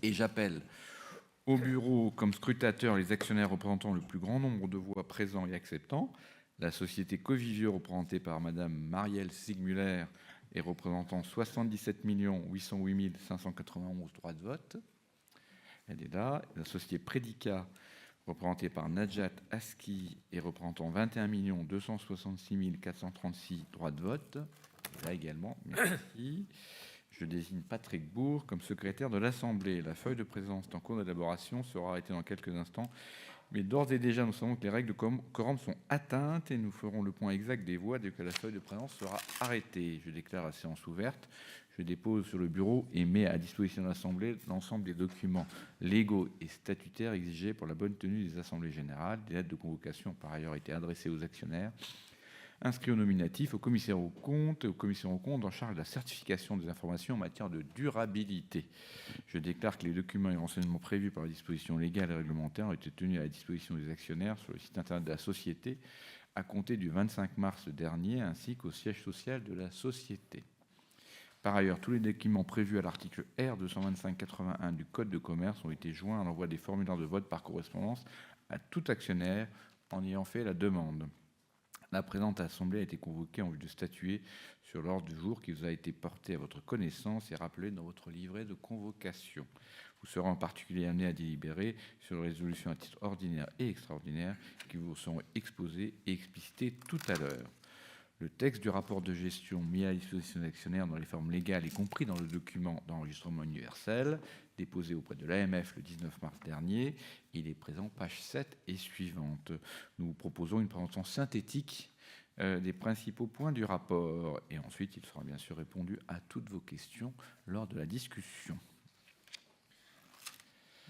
Et j'appelle au bureau comme scrutateurs les actionnaires représentant le plus grand nombre de voix présents et acceptant. La société Covivio, représentée par Madame Marielle Sigmuller et représentant 77 808 591 droits de vote. Elle est là. La société Predica, représentée par Najat Aski et représentant 21 266 436 droits de vote. Là également, merci. Je désigne Patrick Bourg comme secrétaire de l'Assemblée. La feuille de présence est en cours d'élaboration, sera arrêtée dans quelques instants. Mais d'ores et déjà, nous savons que les règles de quorum sont atteintes et nous ferons le point exact des voix dès que la feuille de présence sera arrêtée. Je déclare la séance ouverte. Je dépose sur le bureau et mets à disposition de l'Assemblée l'ensemble des documents légaux et statutaires exigés pour la bonne tenue des assemblées générales. Des lettres de convocation ont par ailleurs été adressées aux actionnaires inscrits au nominatif, aux commissaires aux comptes et aux commissaires aux comptes en charge de la certification des informations en matière de durabilité. Je déclare que les documents et renseignements prévus par les dispositions légales et réglementaires ont été tenus à la disposition des actionnaires sur le site internet de la société à compter du 25 mars dernier, ainsi qu'au siège social de la société. Par ailleurs, tous les documents prévus à l'article R 225-81 du Code de commerce ont été joints à l'envoi des formulaires de vote par correspondance à tout actionnaire en ayant fait la demande. La présente assemblée a été convoquée en vue de statuer sur l'ordre du jour qui vous a été porté à votre connaissance et rappelé dans votre livret de convocation. Vous serez en particulier amené à délibérer sur les résolutions à titre ordinaire et extraordinaire qui vous seront exposées et explicitées tout à l'heure. Le texte du rapport de gestion mis à disposition des actionnaires dans les formes légales, y compris dans le document d'enregistrement universel déposé auprès de l'AMF le 19 mars dernier, il est présent page 7 et suivante. Nous vous proposons une présentation synthétique des principaux points du rapport et ensuite il sera bien sûr répondu à toutes vos questions lors de la discussion.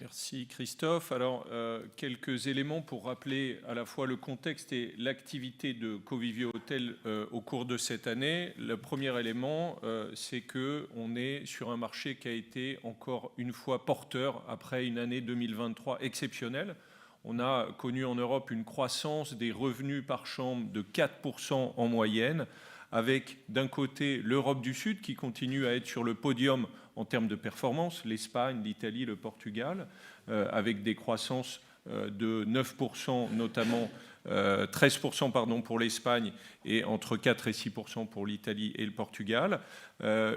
Merci Christophe. Alors, quelques éléments pour rappeler à la fois le contexte et l'activité de Covivio Hotels au cours de cette année. Le premier élément, c'est qu'on est sur un marché qui a été encore une fois porteur après une année 2023 exceptionnelle. On a connu en Europe une croissance des revenus par chambre de 4% en moyenne, avec d'un côté l'Europe du Sud qui continue à être sur le podium en termes de performance, l'Espagne, l'Italie, le Portugal, avec des croissances de 9%, notamment 13% pardon, pour l'Espagne et entre 4 et 6% pour l'Italie et le Portugal.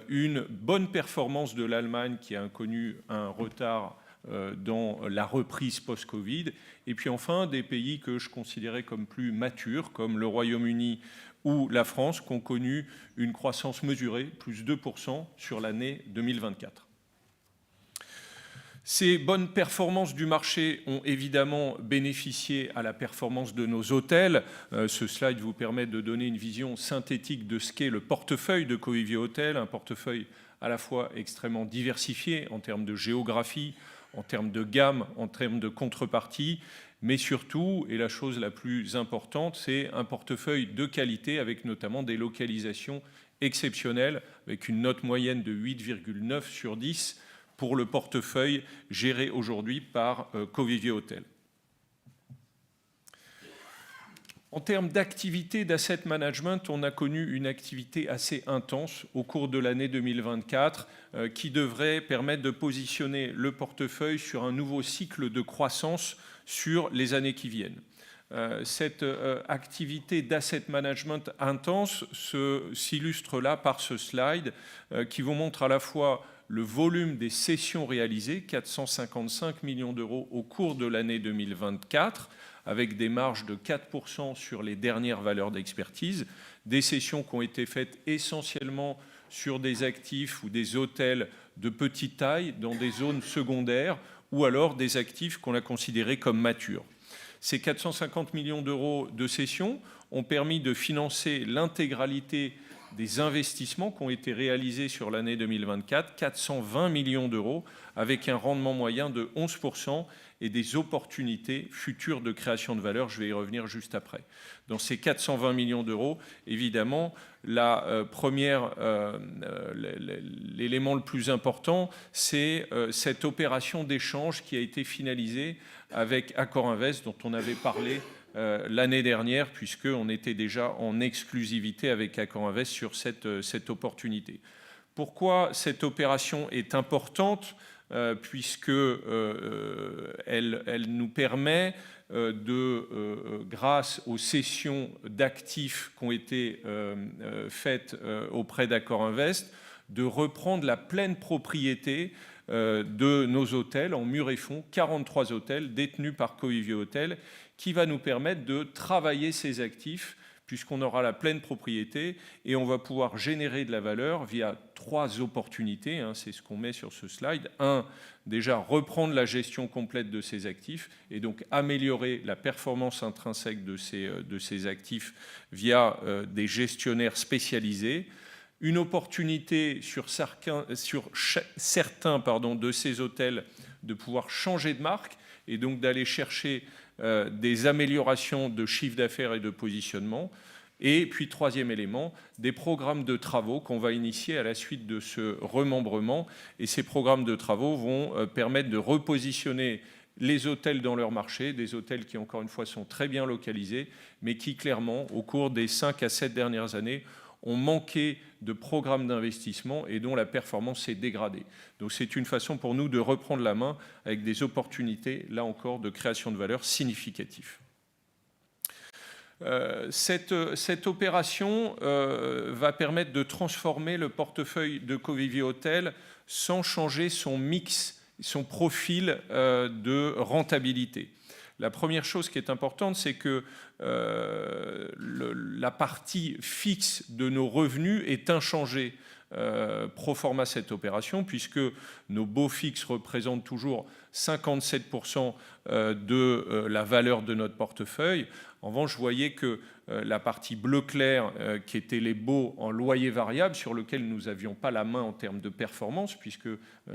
Une bonne performance de l'Allemagne qui a connu un retard dans la reprise post-Covid. Et puis enfin, des pays que je considérais comme plus matures, comme le Royaume-Uni ou la France, qui ont connu une croissance mesurée, plus 2% sur l'année 2024. Ces bonnes performances du marché ont évidemment bénéficié à la performance de nos hôtels. Ce slide vous permet de donner une vision synthétique de ce qu'est le portefeuille de Covivio Hotels, un portefeuille à la fois extrêmement diversifié en termes de géographie, en termes de gamme, en termes de contrepartie, mais surtout, et la chose la plus importante, c'est un portefeuille de qualité avec notamment des localisations exceptionnelles, avec une note moyenne de 8,9 sur 10 pour le portefeuille géré aujourd'hui par Covivio Hotels. En termes d'activité d'asset management, on a connu une activité assez intense au cours de l'année 2024 qui devrait permettre de positionner le portefeuille sur un nouveau cycle de croissance sur les années qui viennent. Cette activité d'asset management intense s'illustre là par ce slide qui vous montre à la fois le volume des cessions réalisées, 455 millions d'euros au cours de l'année 2024, avec des marges de 4% sur les dernières valeurs d'expertise, des cessions qui ont été faites essentiellement sur des actifs ou des hôtels de petite taille dans des zones secondaires ou alors des actifs qu'on a considérés comme matures. Ces 450 millions d'euros de cessions ont permis de financer l'intégralité des investissements qui ont été réalisés sur l'année 2024, 420 millions d'euros, avec un rendement moyen de 11% et des opportunités futures de création de valeur. Je vais y revenir juste après. Dans ces 420 millions d'euros, évidemment, l'élément le plus important, c'est cette opération d'échange qui a été finalisée avec AccorInvest, dont on avait parlé l'année dernière, puisqu'on était déjà en exclusivité avec AccorInvest sur cette opportunité. Pourquoi cette opération est importante ? puisque elle nous permet grâce aux cessions d'actifs qui ont été faites auprès d'Accor Invest, de reprendre la pleine propriété de nos hôtels en murs et fonds, 43 hôtels détenus par Covivio Hotels, qui va nous permettre de travailler ces actifs puisqu'on aura la pleine propriété et on va pouvoir générer de la valeur via 3 opportunités, c'est ce qu'on met sur ce slide. 1, déjà reprendre la gestion complète de ces actifs et donc améliorer la performance intrinsèque de ces actifs via des gestionnaires spécialisés. Une opportunité sur certains de ces hôtels de pouvoir changer de marque et donc d'aller chercher des améliorations de chiffre d'affaires et de positionnement. Et puis, 3e élément, des programmes de travaux qu'on va initier à la suite de ce remembrement. Et ces programmes de travaux vont permettre de repositionner les hôtels dans leur marché, des hôtels qui, encore une fois, sont très bien localisés, mais qui, clairement, au cours des 5 à 7 dernières années, ont manqué de programmes d'investissement et dont la performance s'est dégradée. Donc c'est une façon pour nous de reprendre la main avec des opportunités, là encore, de création de valeur significatives. Cette opération va permettre de transformer le portefeuille de Covivio Hotels sans changer son mix, son profil de rentabilité. La première chose qui est importante, c'est que la partie fixe de nos revenus est inchangée pro forma cette opération, puisque nos baux fixes représentent toujours 57% de la valeur de notre portefeuille. En revanche, vous voyez que la partie bleu clair, qui était les baux en loyer variable, sur lequel nous n'avions pas la main en termes de performance, puisque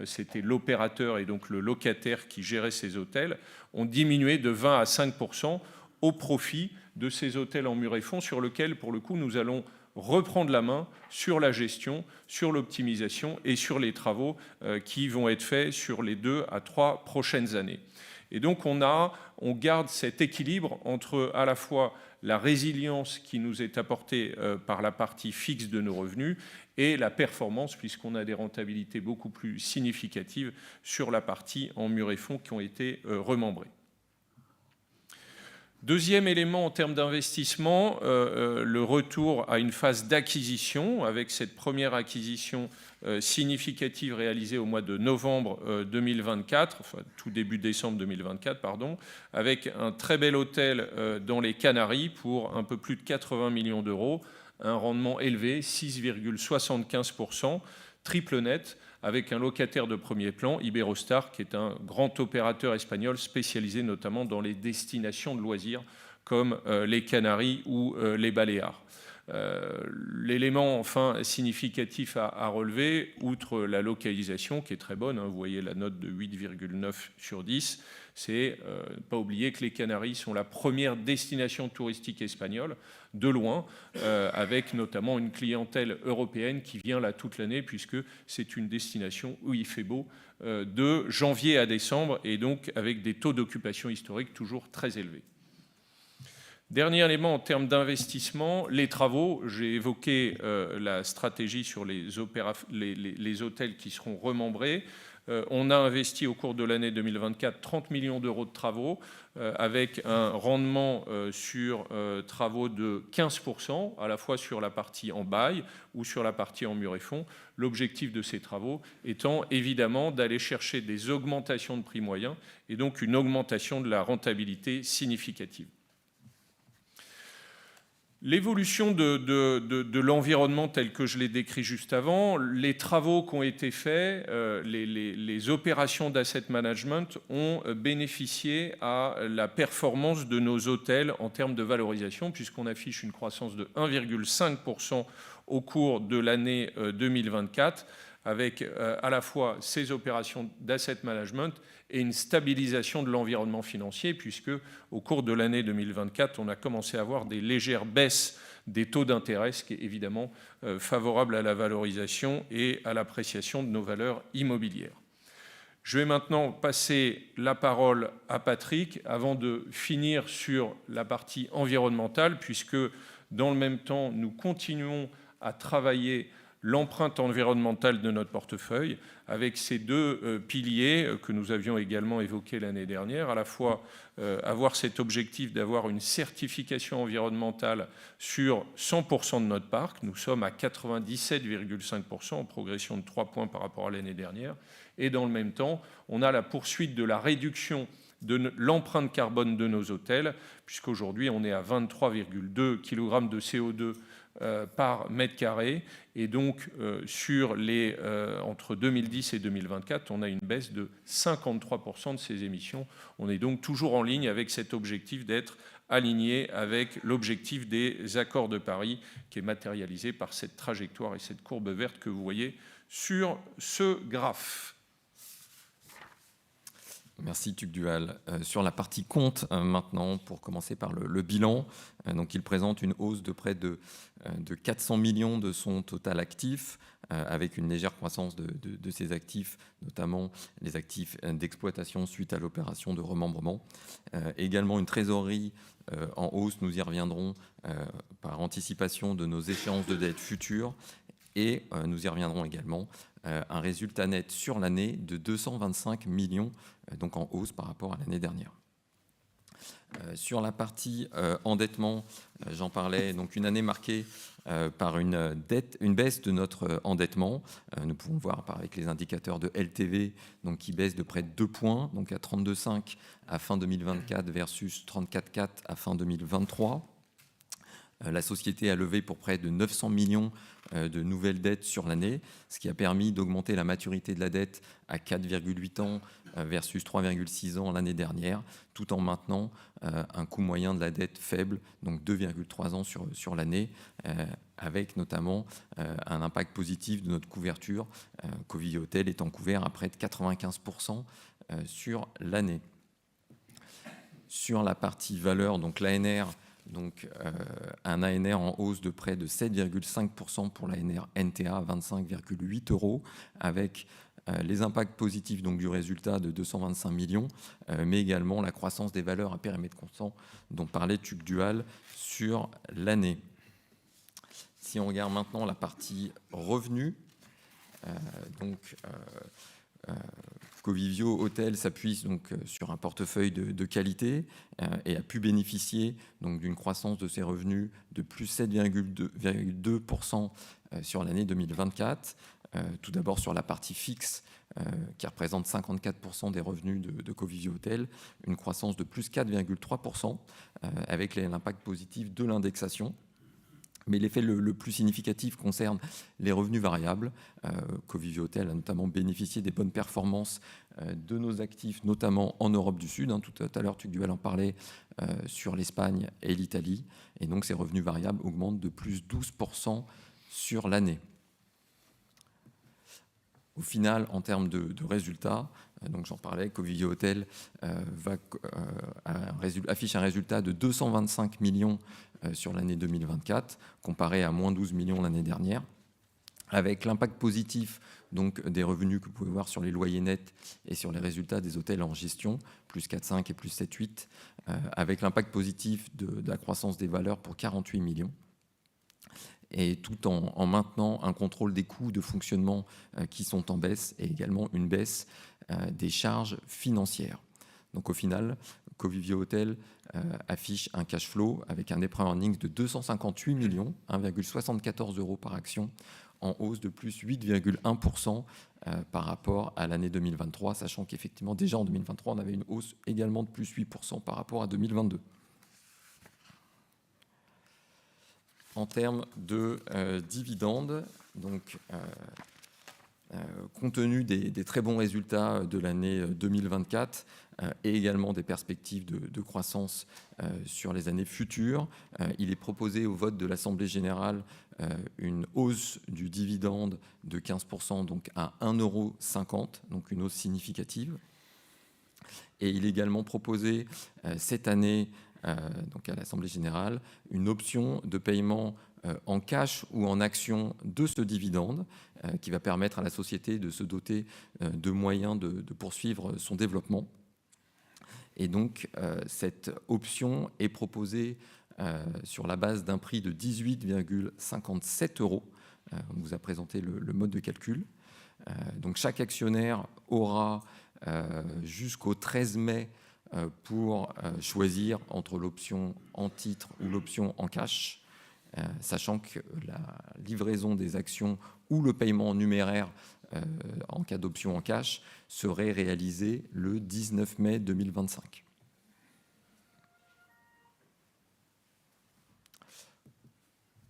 c'était l'opérateur et donc le locataire qui gérait ces hôtels, ont diminué de 20 à 5% au profit de ces hôtels en murs et fonds, sur lequel, pour le coup, nous allons reprendre la main sur la gestion, sur l'optimisation et sur les travaux qui vont être faits sur les 2 à 3 prochaines années. Et donc on garde cet équilibre entre à la fois la résilience qui nous est apportée par la partie fixe de nos revenus et la performance, puisqu'on a des rentabilités beaucoup plus significatives sur la partie en murs et fonds qui ont été remembrés. Deuxième élément en termes d'investissement, le retour à une phase d'acquisition, avec cette première acquisition significative réalisée au mois de novembre 2024, enfin tout début décembre 2024, pardon, avec un très bel hôtel dans les Canaries pour un peu plus de 80 millions d'euros, un rendement élevé, 6,75%, triple net, avec un locataire de premier plan, Iberostar, qui est un grand opérateur espagnol spécialisé notamment dans les destinations de loisirs comme les Canaries ou les Baléares. L'élément enfin significatif à relever, outre la localisation qui est très bonne, vous voyez la note de 8,9 sur 10, c'est pas oublier que les Canaries sont la première destination touristique espagnole, de loin, avec notamment une clientèle européenne qui vient là toute l'année, puisque c'est une destination où il fait beau de janvier à décembre, et donc avec des taux d'occupation historiques toujours très élevés. Dernier élément en termes d'investissement, les travaux. J'ai évoqué la stratégie sur les hôtels qui seront remembrés. On a investi au cours de l'année 2024 30 millions d'euros de travaux avec un rendement sur travaux de 15%, à la fois sur la partie en bail ou sur la partie en murs et fonds. L'objectif de ces travaux étant évidemment d'aller chercher des augmentations de prix moyens et donc une augmentation de la rentabilité significative. L'évolution de l'environnement tel que je l'ai décrit juste avant, les travaux qui ont été faits, les opérations d'asset management ont bénéficié à la performance de nos hôtels en termes de valorisation, puisqu'on affiche une croissance de 1,5% au cours de l'année 2024, avec à la fois ces opérations d'asset management et une stabilisation de l'environnement financier, puisque au cours de l'année 2024, on a commencé à avoir des légères baisses des taux d'intérêt, ce qui est évidemment favorable à la valorisation et à l'appréciation de nos valeurs immobilières. Je vais maintenant passer la parole à Patrick avant de finir sur la partie environnementale, puisque dans le même temps, nous continuons à travailler l'empreinte environnementale de notre portefeuille avec ces deux piliers que nous avions également évoqués l'année dernière, à la fois avoir cet objectif d'avoir une certification environnementale sur 100% de notre parc. Nous sommes à 97,5% en progression de 3 points par rapport à l'année dernière. Et dans le même temps, on a la poursuite de la réduction de l'empreinte carbone de nos hôtels, puisqu'aujourd'hui on est à 23,2 kg de CO2 par mètre carré, et donc entre 2010 et 2024, on a une baisse de 53% de ces émissions. On est donc toujours en ligne avec cet objectif d'être aligné avec l'objectif des accords de Paris, qui est matérialisé par cette trajectoire et cette courbe verte que vous voyez sur ce graphe. Merci Tugdual. Sur la partie compte maintenant, pour commencer par le bilan, donc il présente une hausse de près de 400 millions de son total actif, avec une légère croissance de ses actifs, notamment les actifs d'exploitation suite à l'opération de remembrement. Également une trésorerie en hausse, nous y reviendrons, par anticipation de nos échéances de dette futures. Et nous y reviendrons également, un résultat net sur l'année de 225 millions, donc en hausse par rapport à l'année dernière. Sur la partie endettement, j'en parlais, donc une année marquée par une baisse de notre endettement. Nous pouvons voir avec les indicateurs de LTV, donc qui baissent de près de 2 points, donc à 32,5 à fin 2024 versus 34,4 à fin 2023. La société a levé pour près de 900 millions de nouvelles dettes sur l'année, ce qui a permis d'augmenter la maturité de la dette à 4,8 ans versus 3,6 ans l'année dernière, tout en maintenant un coût moyen de la dette faible, donc 2,3 ans sur l'année, avec notamment un impact positif de notre couverture, Covivio Hotels étant couvert à près de 95% sur l'année. Sur la partie valeur, donc l'ANR, donc un ANR en hausse de près de 7,5% pour l'ANR NTA à 25,8 €, avec les impacts positifs donc, du résultat de 225 millions, mais également la croissance des valeurs à périmètre constant dont parlait Tugdual sur l'année. Si on regarde maintenant la partie revenus, Covivio Hotels s'appuie donc sur un portefeuille de qualité et a pu bénéficier donc d'une croissance de ses revenus de plus 7,2% sur l'année 2024. Tout d'abord sur la partie fixe qui représente 54% des revenus de Covivio Hotels, une croissance de plus 4,3% avec l'impact positif de l'indexation. Mais l'effet le plus significatif concerne les revenus variables. Covivio Hotels a notamment bénéficié des bonnes performances de nos actifs, notamment en Europe du Sud. Tout à l'heure, Tugdual en parlait sur l'Espagne et l'Italie. Et donc, ces revenus variables augmentent de plus 12% sur l'année. Au final, en termes de résultats, donc j'en parlais, Covivio Hotels affiche un résultat de 225 millions sur l'année 2024, comparé à moins 12 millions l'année dernière, avec l'impact positif donc, des revenus que vous pouvez voir sur les loyers nets et sur les résultats des hôtels en gestion, plus 4,5 et plus 7,8, avec l'impact positif de la croissance des valeurs pour 48 millions. Et tout en maintenant un contrôle des coûts de fonctionnement qui sont en baisse et également une baisse des charges financières. Donc au final, Covivio Hotels affiche un cash flow avec un EPRA earnings de 258 millions, 1,74 € par action, en hausse de plus 8,1% par rapport à l'année 2023, sachant qu'effectivement déjà en 2023, on avait une hausse également de plus 8% par rapport à 2022. En termes de dividendes, donc, compte tenu des très bons résultats de l'année 2024 et également des perspectives de croissance sur les années futures, il est proposé au vote de l'Assemblée générale une hausse du dividende de 15%, donc à 1,50 €, donc une hausse significative. Et il est également proposé cette année, donc à l'Assemblée générale, une option de paiement en cash ou en action de ce dividende qui va permettre à la société de se doter de moyens de poursuivre son développement. Et donc, cette option est proposée sur la base d'un prix de 18,57 €, On vous a présenté le mode de calcul. Donc chaque actionnaire aura jusqu'au 13 mai pour choisir entre l'option en titre ou l'option en cash, sachant que la livraison des actions ou le paiement en numéraire en cas d'option en cash serait réalisé le 19 mai 2025.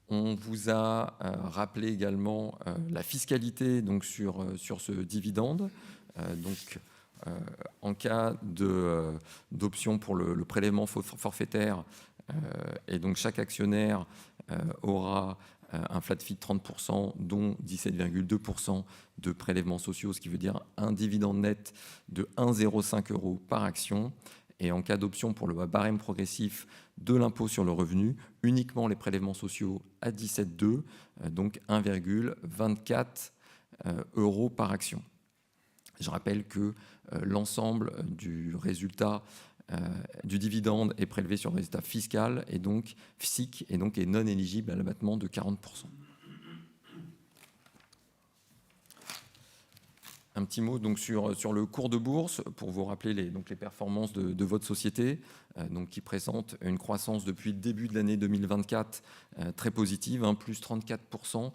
On vous a rappelé également la fiscalité donc, sur ce dividende. En cas d'option pour le prélèvement forfaitaire, et donc chaque actionnaire aura un flat fee de 30%, dont 17,2% de prélèvements sociaux, ce qui veut dire un dividende net de 1,05 € par action. Et en cas d'option pour le barème progressif de l'impôt sur le revenu, uniquement les prélèvements sociaux à 17,2, donc 1,24 € par action. Je rappelle que l'ensemble du résultat du dividende est prélevé sur le résultat fiscal et donc FSIC et donc est non éligible à l'abattement de 40%. Un petit mot donc sur le cours de bourse pour vous rappeler les performances de votre société, donc qui présente une croissance depuis le début de l'année 2024 très positive, plus 34%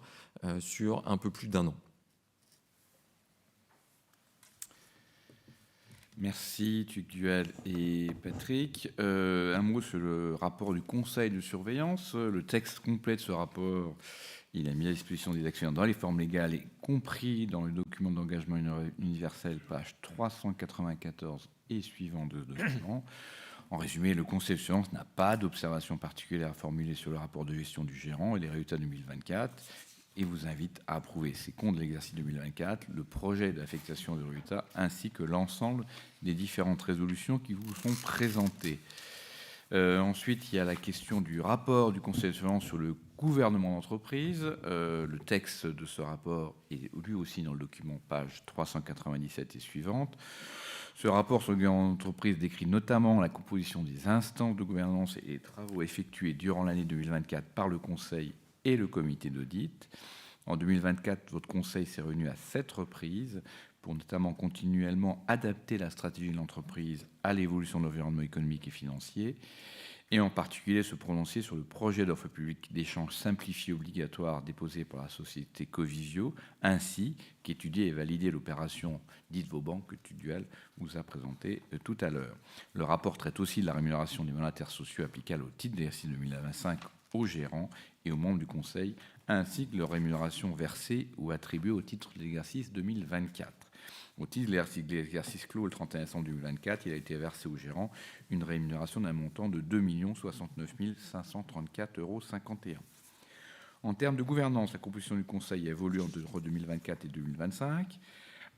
sur un peu plus d'un an. Merci Tugdual et Patrick. Un mot sur le rapport du Conseil de surveillance. Le texte complet de ce rapport, il a mis à disposition des actionnaires dans les formes légales, y compris dans le document d'engagement universel, page 394 et suivant de ce document. En résumé, le Conseil de surveillance n'a pas d'observation particulière à formuler sur le rapport de gestion du gérant et les résultats 2024 et vous invite à approuver ces comptes de l'exercice 2024, le projet d'affectation de résultats ainsi que l'ensemble des différentes résolutions qui vous sont présentées. Ensuite, il y a la question du rapport du Conseil de surveillance sur le gouvernement d'entreprise. Le texte de ce rapport est lui aussi dans le document page 397 et suivante. Ce rapport sur le gouvernement d'entreprise décrit notamment la composition des instances de gouvernance et les travaux effectués durant l'année 2024 par le Conseil et le comité d'audit. En 2024, votre Conseil s'est réuni à 7 reprises pour notamment continuellement adapter la stratégie de l'entreprise à l'évolution de l'environnement économique et financier, et en particulier se prononcer sur le projet d'offre publique d'échange simplifié obligatoire déposé par la société Covivio, ainsi qu'étudier et valider l'opération dite Vauban que Tugdual vous a présentée tout à l'heure. Le rapport traite aussi de la rémunération des mandataires sociaux applicables au titre de l'exercice 2025 aux gérants et aux membres du Conseil, ainsi que leur rémunération versée ou attribuée au titre de l'exercice 2024. Au titre de l'exercice clos le 31 décembre 2024, il a été versé aux gérants une rémunération d'un montant de 2 069 534,51 €. En termes de gouvernance, la composition du Conseil a évolué entre 2024 et 2025,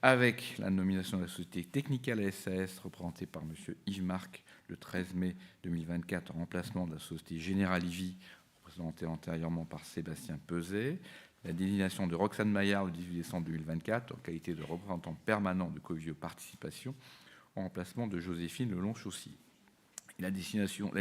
avec la nomination de la société Technical SAS, représentée par M. Yves Marc, le 13 mai 2024, en remplacement de la société General Ivy, représentée antérieurement par Sébastien Peset. La désignation de Roxane Maillard le 18 décembre 2024 en qualité de représentant permanent de Covivio Participation en remplacement de Joséphine Lelong-Chaussy. La désignation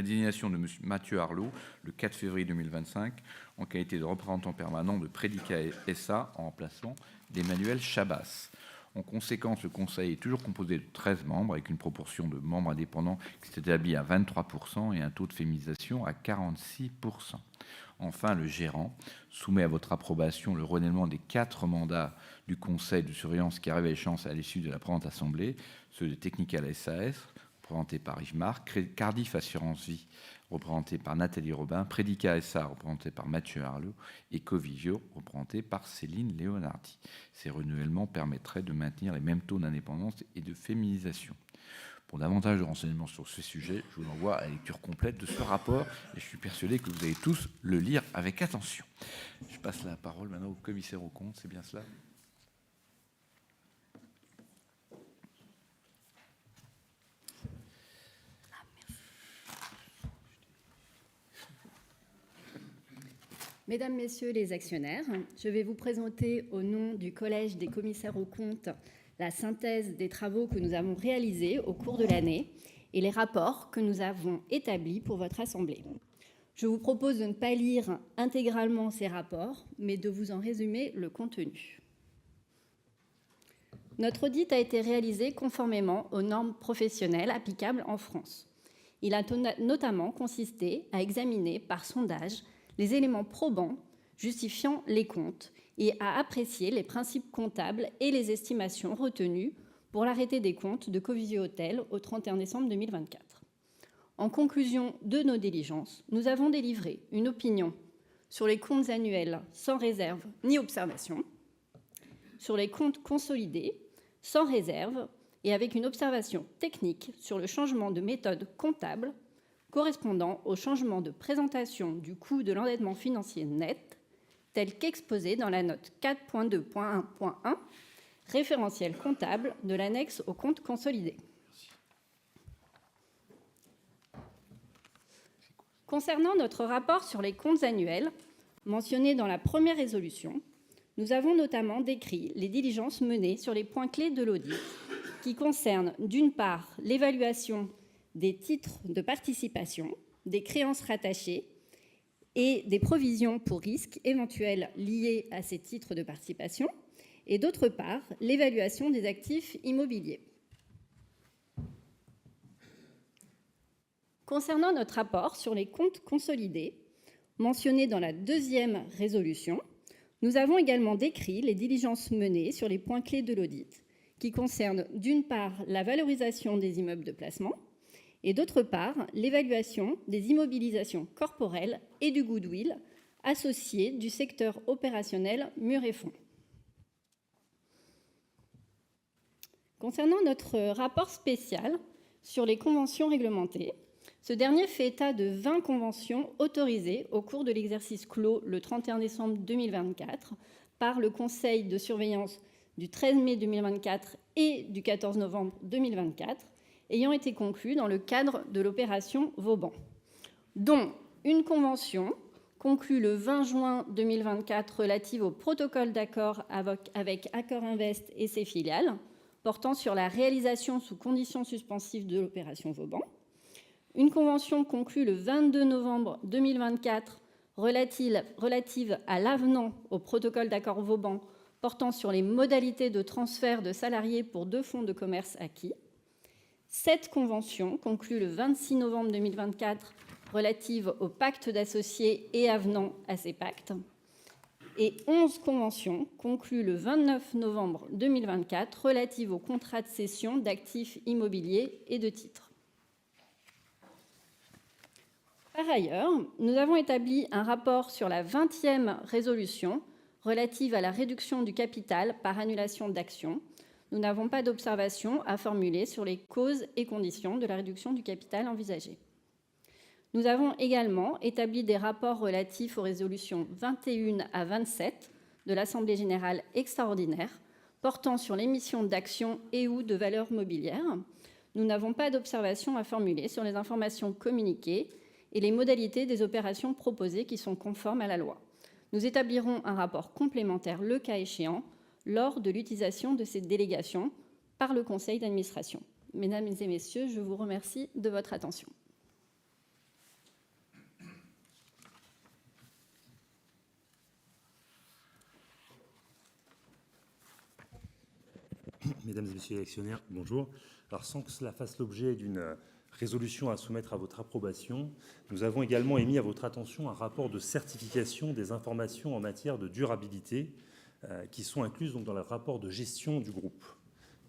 de M. Mathieu Arlot le 4 février 2025 en qualité de représentant permanent de Prédica SA en remplacement d'Emmanuel Chabas. En conséquence, le Conseil est toujours composé de 13 membres avec une proportion de membres indépendants qui s'est établie à 23% et un taux de féminisation à 46%. Enfin, le gérant soumet à votre approbation le renouvellement des 4 mandats du Conseil de surveillance qui arrivent à échéance à l'issue de la présente Assemblée, ceux de Technical SAS, représenté par Yves Marc, Cardiff Assurance Vie, représenté par Nathalie Robin, Prédica SA, représenté par Mathieu Arlot, et Covivio, représenté par Céline Leonardi. Ces renouvellements permettraient de maintenir les mêmes taux d'indépendance et de féminisation. Pour davantage de renseignements sur ce sujet, je vous envoie à la lecture complète de ce rapport et je suis persuadé que vous allez tous le lire avec attention. Je passe la parole maintenant au commissaire aux comptes, c'est bien cela ? Mesdames, Messieurs les actionnaires, je vais vous présenter au nom du Collège des commissaires aux comptes la synthèse des travaux que nous avons réalisés au cours de l'année et les rapports que nous avons établis pour votre Assemblée. Je vous propose de ne pas lire intégralement ces rapports, mais de vous en résumer le contenu. Notre audit a été réalisé conformément aux normes professionnelles applicables en France. Il a notamment consisté à examiner par sondage les éléments probants justifiant les comptes et à apprécier les principes comptables et les estimations retenues pour l'arrêté des comptes de Covivio Hôtel au 31 décembre 2024. En conclusion de nos diligences, nous avons délivré une opinion sur les comptes annuels sans réserve ni observation, sur les comptes consolidés sans réserve et avec une observation technique sur le changement de méthode comptable correspondant au changement de présentation du coût de l'endettement financier net, tel qu'exposé dans la note 4.2.1.1, référentiel comptable de l'annexe aux comptes consolidés. Concernant notre rapport sur les comptes annuels, mentionné dans la première résolution, nous avons notamment décrit les diligences menées sur les points clés de l'audit, qui concernent d'une part l'évaluation des titres de participation, des créances rattachées et des provisions pour risques éventuels liés à ces titres de participation, et d'autre part l'évaluation des actifs immobiliers. Concernant notre rapport sur les comptes consolidés, mentionné dans la deuxième résolution, nous avons également décrit les diligences menées sur les points clés de l'audit, qui concernent d'une part la valorisation des immeubles de placement et d'autre part l'évaluation des immobilisations corporelles et du goodwill associé du secteur opérationnel murs et fonds. Concernant notre rapport spécial sur les conventions réglementées, ce dernier fait état de 20 conventions autorisées au cours de l'exercice clos le 31 décembre 2024 par le Conseil de surveillance du 13 mai 2024 et du 14 novembre 2024, ayant été conclues dans le cadre de l'opération Vauban, dont une convention conclue le 20 juin 2024 relative au protocole d'accord avec Accor Invest et ses filiales, portant sur la réalisation sous conditions suspensives de l'opération Vauban, une convention conclue le 22 novembre 2024 relative à l'avenant au protocole d'accord Vauban portant sur les modalités de transfert de salariés pour 2 fonds de commerce acquis, 7 conventions conclues le 26 novembre 2024 relatives au pacte d'associés et avenant à ces pactes, et 11 conventions conclues le 29 novembre 2024 relatives aux contrats de cession d'actifs immobiliers et de titres. Par ailleurs, nous avons établi un rapport sur la 20e résolution relative à la réduction du capital par annulation d'actions. Nous n'avons pas d'observation à formuler sur les causes et conditions de la réduction du capital envisagée. Nous avons également établi des rapports relatifs aux résolutions 21 à 27 de l'Assemblée générale extraordinaire portant sur l'émission d'actions et ou de valeurs mobilières. Nous n'avons pas d'observation à formuler sur les informations communiquées et les modalités des opérations proposées qui sont conformes à la loi. Nous établirons un rapport complémentaire, le cas échéant, lors de l'utilisation de ces délégations par le conseil d'administration. Mesdames et messieurs, je vous remercie de votre attention. Mesdames et messieurs les actionnaires, bonjour. Alors, sans que cela fasse l'objet d'une résolution à soumettre à votre approbation, nous avons également émis à votre attention un rapport de certification des informations en matière de durabilité qui sont incluses donc dans le rapport de gestion du groupe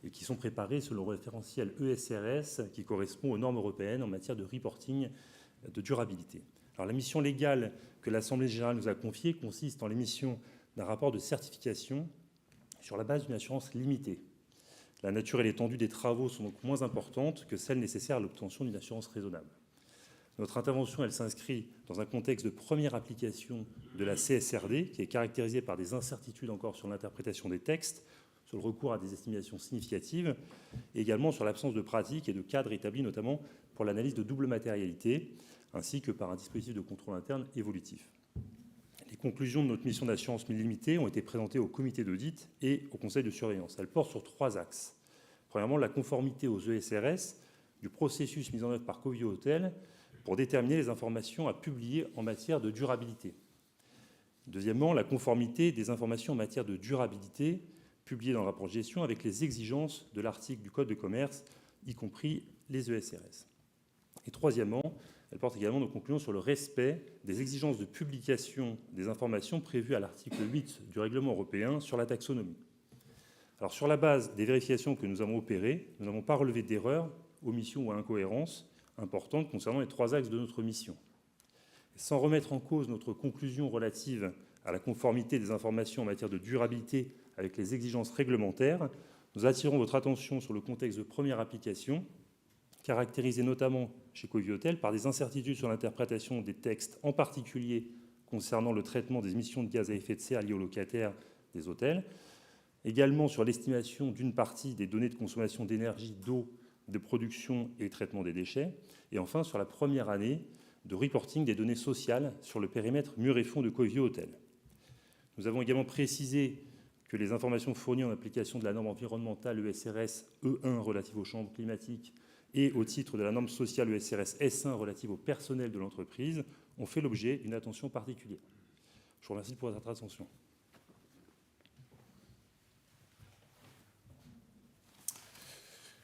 et qui sont préparées selon le référentiel ESRS qui correspond aux normes européennes en matière de reporting de durabilité. Alors, la mission légale que l'Assemblée générale nous a confiée consiste en l'émission d'un rapport de certification sur la base d'une assurance limitée. La nature et l'étendue des travaux sont donc moins importantes que celles nécessaires à l'obtention d'une assurance raisonnable. Notre intervention, elle s'inscrit dans un contexte de première application de la CSRD, qui est caractérisé par des incertitudes encore sur l'interprétation des textes, sur le recours à des estimations significatives, et également sur l'absence de pratiques et de cadres établis notamment pour l'analyse de double matérialité, ainsi que par un dispositif de contrôle interne évolutif. Les conclusions de notre mission d'assurance limitée ont été présentées au comité d'audit et au conseil de surveillance. Elles portent sur 3 axes. Premièrement, la conformité aux ESRS du processus mis en œuvre par Covivio Hôtel pour déterminer les informations à publier en matière de durabilité. Deuxièmement, la conformité des informations en matière de durabilité publiées dans le rapport de gestion avec les exigences de l'article du Code de commerce, y compris les ESRS. Et troisièmement, elle porte également nos conclusions sur le respect des exigences de publication des informations prévues à l'article 8 du règlement européen sur la taxonomie. Alors, sur la base des vérifications que nous avons opérées, nous n'avons pas relevé d'erreurs, omissions ou incohérences importantes concernant les 3 axes de notre mission. Sans remettre en cause notre conclusion relative à la conformité des informations en matière de durabilité avec les exigences réglementaires, nous attirons votre attention sur le contexte de première application, caractérisé notamment chez Covivio par des incertitudes sur l'interprétation des textes, en particulier concernant le traitement des émissions de gaz à effet de serre liées aux locataires des hôtels, également sur l'estimation d'une partie des données de consommation d'énergie, d'eau, de production et traitement des déchets, et enfin sur la première année de reporting des données sociales sur le périmètre murs et fonds de Covivio Hôtel. Nous avons également précisé que les informations fournies en application de la norme environnementale ESRS E1 relative aux chambres climatiques et au titre de la norme sociale ESRS S1 relative au personnel de l'entreprise ont fait l'objet d'une attention particulière. Je vous remercie pour votre attention.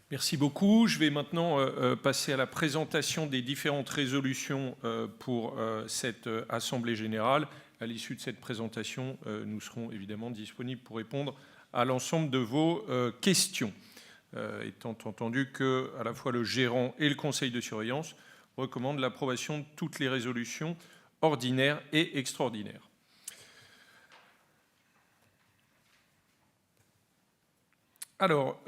Merci beaucoup. Je vais maintenant passer à la présentation des différentes résolutions pour cette Assemblée générale. À l'issue de cette présentation, nous serons évidemment disponibles pour répondre à l'ensemble de vos questions. Étant entendu que à la fois le gérant et le conseil de surveillance recommandent l'approbation de toutes les résolutions ordinaires et extraordinaires. Alors,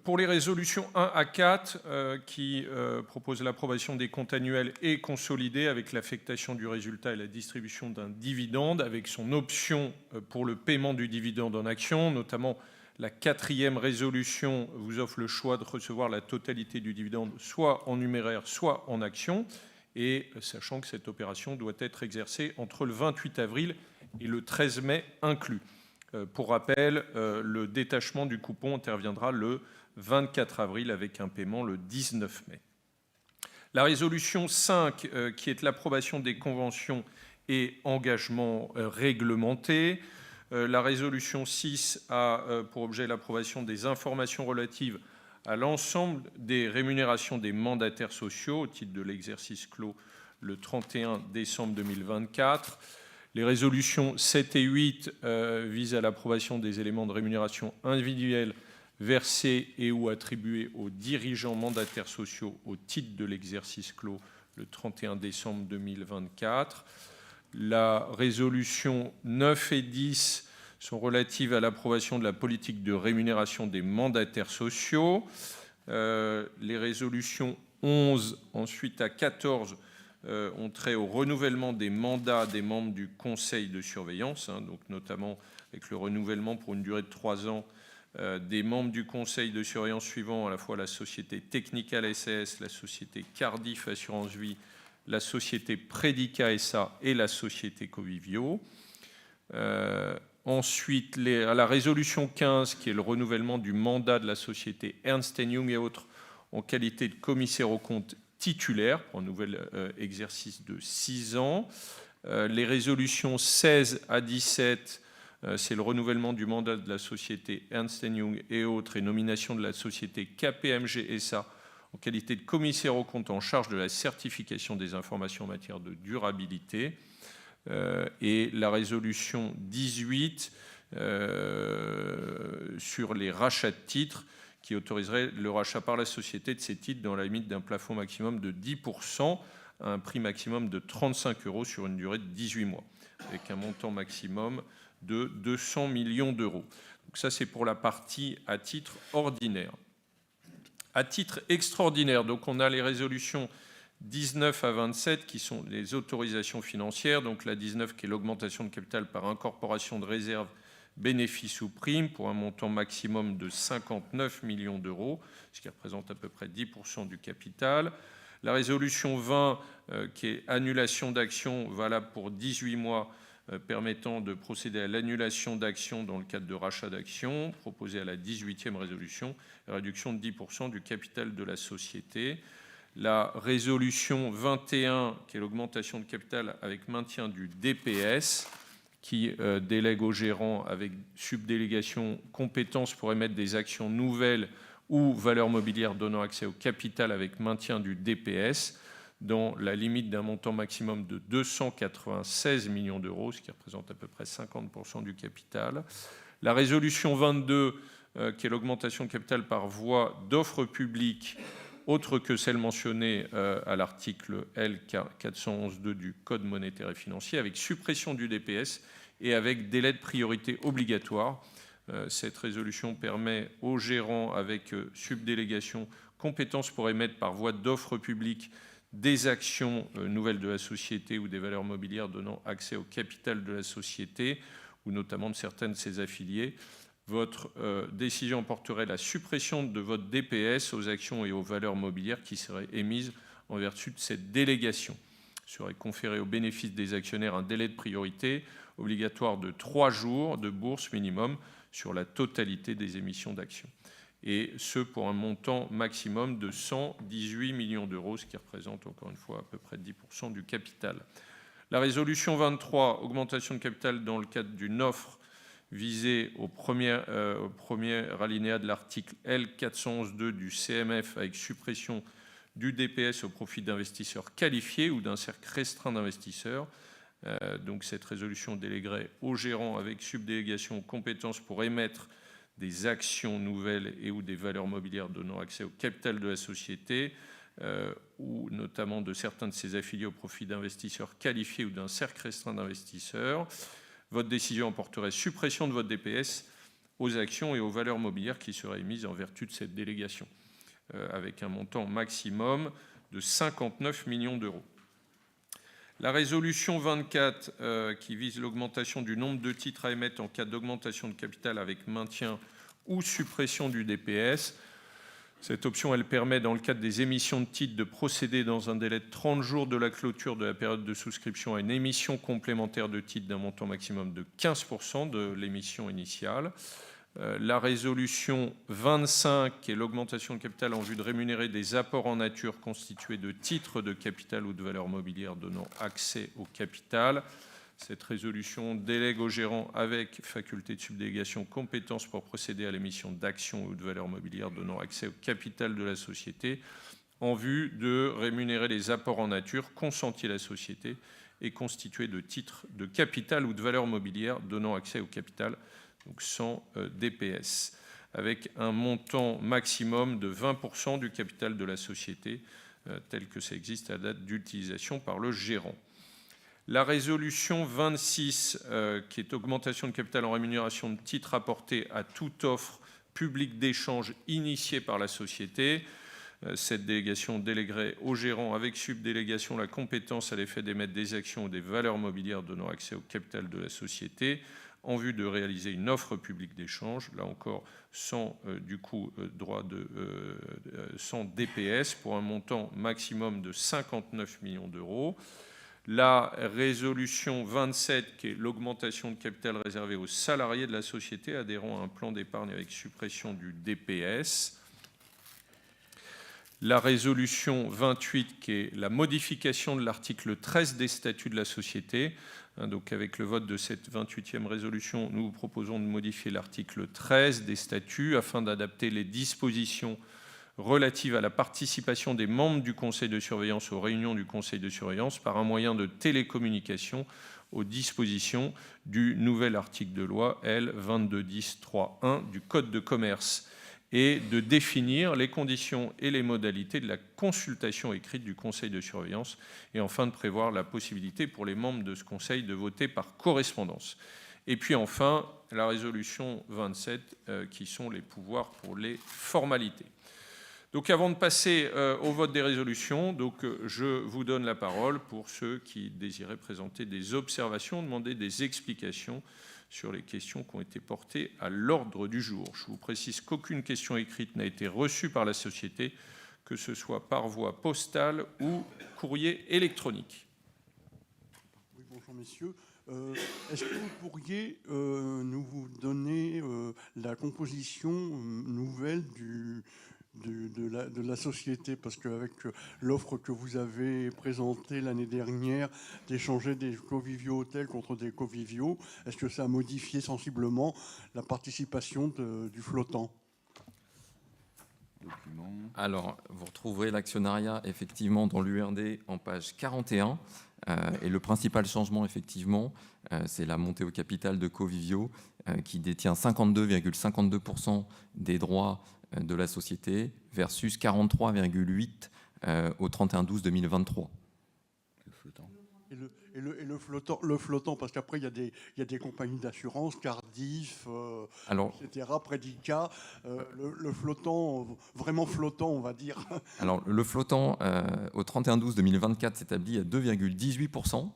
pour les résolutions 1 à 4, qui proposent l'approbation des comptes annuels et consolidés avec l'affectation du résultat et la distribution d'un dividende, avec son option pour le paiement du dividende en actions, notamment la 4e résolution vous offre le choix de recevoir la totalité du dividende soit en numéraire, soit en actions, et sachant que cette opération doit être exercée entre le 28 avril et le 13 mai inclus. Pour rappel, le détachement du coupon interviendra le 24 avril avec un paiement le 19 mai. La résolution 5, qui est l'approbation des conventions et engagements réglementés. La résolution 6 a pour objet l'approbation des informations relatives à l'ensemble des rémunérations des mandataires sociaux au titre de l'exercice clos le 31 décembre 2024. Les résolutions 7 et 8 visent à l'approbation des éléments de rémunération individuelle versés et ou attribués aux dirigeants mandataires sociaux au titre de l'exercice clos le 31 décembre 2024. La résolution 9 et 10 sont relatives à l'approbation de la politique de rémunération des mandataires sociaux. Les résolutions 11 ensuite à 14 ont trait au renouvellement des mandats des membres du conseil de surveillance, donc notamment avec le renouvellement pour une durée de 3 ans des membres du conseil de surveillance suivant à la fois la société Technical SAS, la société Cardiff Assurance Vie, la société Predica SA et la société Covivio. Ensuite, à la résolution 15, qui est le renouvellement du mandat de la société Ernst & Young et autres en qualité de commissaire aux comptes titulaire pour un nouvel exercice de 6 ans. Les résolutions 16 à 17, c'est le renouvellement du mandat de la société Ernst & Young et autres et nomination de la société KPMG SA en qualité de commissaire aux comptes en charge de la certification des informations en matière de durabilité. Et la résolution 18 sur les rachats de titres qui autoriserait le rachat par la société de ces titres dans la limite d'un plafond maximum de 10% à un prix maximum de 35 € sur une durée de 18 mois, avec un montant maximum de 200 millions d'euros. Donc ça, c'est pour la partie à titre ordinaire. À titre extraordinaire, donc on a les résolutions 19 à 27 qui sont les autorisations financières, donc la 19 qui est l'augmentation de capital par incorporation de réserves bénéfices ou primes pour un montant maximum de 59 millions d'euros, ce qui représente à peu près 10% du capital. La résolution 20, qui est annulation d'actions valable pour 18 mois, permettant de procéder à l'annulation d'actions dans le cadre de rachat d'actions, proposée à la 18e résolution, réduction de 10% du capital de la société. La résolution 21, qui est l'augmentation de capital avec maintien du DPS, qui délègue au gérant avec subdélégation compétence pour émettre des actions nouvelles ou valeurs mobilières donnant accès au capital avec maintien du DPS, dans la limite d'un montant maximum de 296 millions d'euros, ce qui représente à peu près 50% du capital. La résolution 22, qui est l'augmentation de capital par voie d'offre publique, autre que celle mentionnée à l'article L 411-2 du Code monétaire et financier, avec suppression du DPS et avec délai de priorité obligatoire. Cette résolution permet aux gérants avec subdélégation compétence pour émettre par voie d'offre publique des actions nouvelles de la société ou des valeurs mobilières donnant accès au capital de la société ou notamment de certaines de ses affiliés. Votre décision porterait la suppression de votre DPS aux actions et aux valeurs mobilières qui seraient émises en vertu de cette délégation. Serait conféré au bénéfice des actionnaires un délai de priorité obligatoire de 3 jours de bourse minimum sur la totalité des émissions d'actions. Et ce pour un montant maximum de 118 millions d'euros, ce qui représente encore une fois à peu près 10% du capital. La résolution 23, augmentation de capital dans le cadre d'une offre visée au premier alinéa de l'article L 411-2 du CMF avec suppression du DPS au profit d'investisseurs qualifiés ou d'un cercle restreint d'investisseurs. Donc cette résolution déléguerait au gérant avec subdélégation compétence pour émettre des actions nouvelles et ou des valeurs mobilières donnant accès au capital de la société ou notamment de certains de ses affiliés au profit d'investisseurs qualifiés ou d'un cercle restreint d'investisseurs. Votre décision emporterait suppression de votre DPS aux actions et aux valeurs mobilières qui seraient émises en vertu de cette délégation, avec un montant maximum de 59 millions d'euros. La résolution 24, qui vise l'augmentation du nombre de titres à émettre en cas d'augmentation de capital avec maintien ou suppression du DPS. Cette option, elle permet, dans le cadre des émissions de titres, de procéder dans un délai de 30 jours de la clôture de la période de souscription à une émission complémentaire de titres d'un montant maximum de 15% de l'émission initiale. La résolution 25, qui est l'augmentation de capital en vue de rémunérer des apports en nature constitués de titres de capital ou de valeurs mobilières donnant accès au capital. Cette résolution délègue au gérant avec faculté de subdélégation compétence pour procéder à l'émission d'actions ou de valeurs mobilières donnant accès au capital de la société en vue de rémunérer les apports en nature consentis à la société et constitués de titres de capital ou de valeurs mobilières donnant accès au capital, donc sans DPS, avec un montant maximum de 20% du capital de la société, tel que ça existe à date d'utilisation par le gérant. La résolution 26, qui est augmentation de capital en rémunération de titres apportés à toute offre publique d'échange initiée par la société. Cette délégation délèguerait au gérant avec subdélégation la compétence à l'effet d'émettre des actions ou des valeurs mobilières donnant accès au capital de la société en vue de réaliser une offre publique d'échange, là encore sans sans DPS pour un montant maximum de 59 millions d'euros. La résolution 27, qui est l'augmentation de capital réservé aux salariés de la société adhérant à un plan d'épargne avec suppression du DPS. La résolution 28, qui est la modification de l'article 13 des statuts de la société. Donc avec le vote de cette 28e résolution, nous vous proposons de modifier l'article 13 des statuts afin d'adapter les dispositions relative à la participation des membres du conseil de surveillance aux réunions du conseil de surveillance par un moyen de télécommunication aux dispositions du nouvel article de loi L 2210-3-1 du Code de commerce et de définir les conditions et les modalités de la consultation écrite du conseil de surveillance et enfin de prévoir la possibilité pour les membres de ce conseil de voter par correspondance. Et puis enfin, la résolution 27 qui sont les pouvoirs pour les formalités. Donc avant de passer au vote des résolutions, donc, je vous donne la parole pour ceux qui désiraient présenter des observations, demander des explications sur les questions qui ont été portées à l'ordre du jour. Je vous précise qu'aucune question écrite n'a été reçue par la société, que ce soit par voie postale ou courrier électronique. Oui, bonjour messieurs. Est-ce que vous pourriez nous donner la composition nouvelle de la société, parce qu'avec l'offre que vous avez présentée l'année dernière, d'échanger des conviviaux hôtels contre des conviviaux, est-ce que ça a modifié sensiblement la participation du flottant? Alors, vous retrouverez l'actionnariat effectivement dans l'URD en page 41. Et le principal changement, effectivement, c'est la montée au capital de Covivio, qui détient 52,52% des droits de la société versus 43,8% au 31/12/2023. Et le flottant, parce qu'après, il y a des compagnies d'assurance, Cardiff, etc., Predica. Le flottant, vraiment flottant, on va dire. Alors, le flottant, au 31/12/2024, s'établit à 2,18%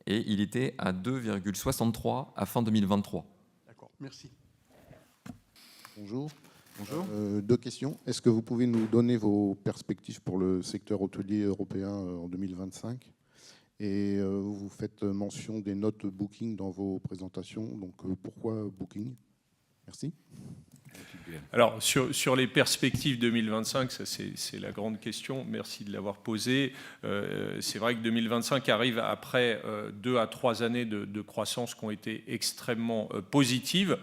et il était à 2,63% à fin 2023. D'accord, merci. Bonjour. Bonjour. Deux questions. Est-ce que vous pouvez nous donner vos perspectives pour le secteur hôtelier européen en 2025 ? Et vous faites mention des notes Booking dans vos présentations. Donc, pourquoi Booking ? Merci. Alors, sur les perspectives 2025, ça c'est la grande question. Merci de l'avoir posée. C'est vrai que 2025 arrive après 2 à 3 années de croissance qui ont été extrêmement positives,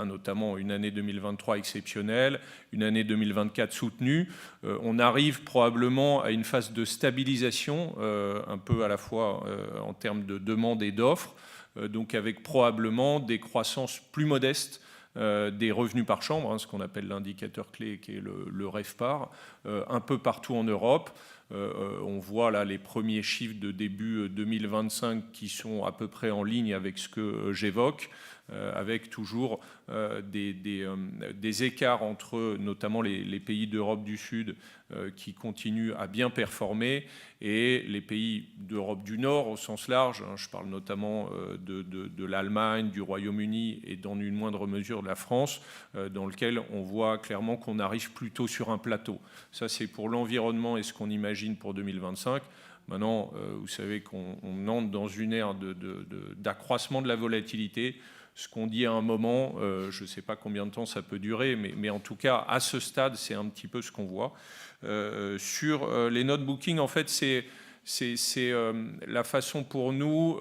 notamment une année 2023 exceptionnelle, une année 2024 soutenue. On arrive probablement à une phase de stabilisation, un peu à la fois en termes de demande et d'offre, donc avec probablement des croissances plus modestes des revenus par chambre, ce qu'on appelle l'indicateur clé qui est le RevPAR, un peu partout en Europe. On voit là les premiers chiffres de début 2025 qui sont à peu près en ligne avec ce que j'évoque, avec toujours des écarts entre notamment les pays d'Europe du Sud qui continuent à bien performer et les pays d'Europe du Nord au sens large. Je parle notamment de l'Allemagne, du Royaume-Uni et dans une moindre mesure de la France, dans lequel on voit clairement qu'on arrive plutôt sur un plateau. Ça, c'est pour l'environnement et ce qu'on imagine pour 2025. Maintenant, vous savez qu'on entre dans une ère d'accroissement de la volatilité. Ce qu'on dit à un moment, je ne sais pas combien de temps ça peut durer, mais en tout cas, à ce stade, c'est un petit peu ce qu'on voit. Sur les notes Booking, en fait, c'est la façon pour nous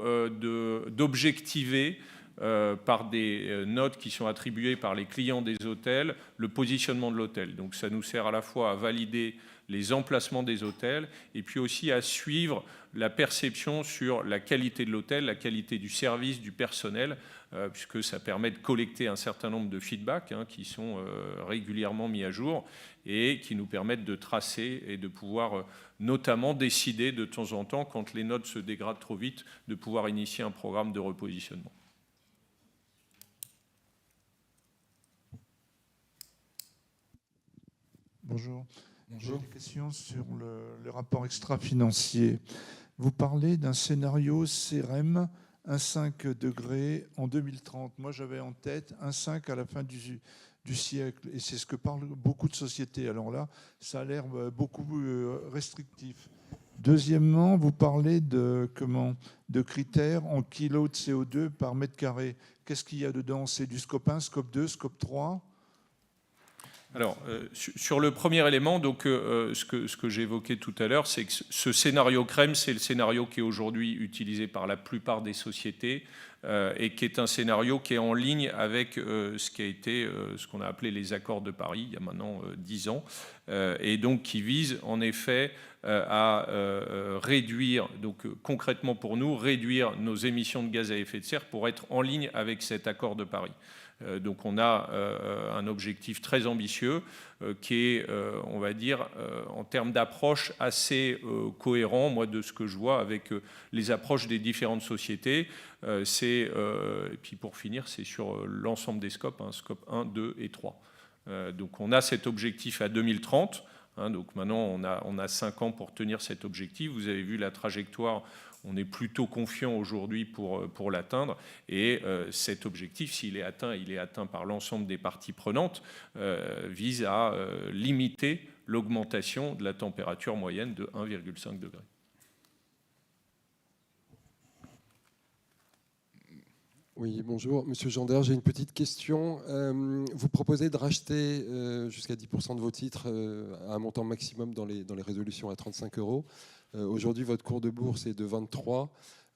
d'objectiver par des notes qui sont attribuées par les clients des hôtels, le positionnement de l'hôtel. Donc ça nous sert à la fois à valider les emplacements des hôtels et puis aussi à suivre la perception sur la qualité de l'hôtel, la qualité du service, du personnel, puisque ça permet de collecter un certain nombre de feedbacks qui sont régulièrement mis à jour et qui nous permettent de tracer et de pouvoir notamment décider de temps en temps, quand les notes se dégradent trop vite, de pouvoir initier un programme de repositionnement. Bonjour. J'ai des questions sur le rapport extra-financier. Vous parlez d'un scénario CRM 1,5 degrés en 2030. Moi, j'avais en tête 1,5 à la fin du siècle. Et c'est ce que parlent beaucoup de sociétés. Alors là, ça a l'air beaucoup restrictif. Deuxièmement, vous parlez de critères en kilos de CO2 par mètre carré. Qu'est-ce qu'il y a dedans? C'est du scope 1, scope 2, scope 3 ? Alors, sur le premier élément, donc, ce que j'évoquais tout à l'heure, c'est que ce scénario CREM, c'est le scénario qui est aujourd'hui utilisé par la plupart des sociétés et qui est un scénario qui est en ligne avec ce qui a été ce qu'on a appelé les accords de Paris, il y a maintenant 10 ans, et donc qui vise en effet à réduire, donc concrètement pour nous, réduire nos émissions de gaz à effet de serre pour être en ligne avec cet accord de Paris. Donc on a un objectif très ambitieux qui est, on va dire, en termes d'approche assez cohérent, moi, de ce que je vois avec les approches des différentes sociétés. Et puis pour finir, c'est sur l'ensemble des scopes, scope 1, 2 et 3. Donc on a cet objectif à 2030. Donc maintenant, on a 5 ans pour tenir cet objectif. Vous avez vu la trajectoire. On est plutôt confiant aujourd'hui pour l'atteindre. Et cet objectif, s'il est atteint, il est atteint par l'ensemble des parties prenantes, vise à limiter l'augmentation de la température moyenne de 1,5 degré. Oui, bonjour. Monsieur Gendère, j'ai une petite question. Vous proposez de racheter jusqu'à 10% de vos titres à un montant maximum dans les résolutions à 35 €. Aujourd'hui, votre cours de bourse est de 23.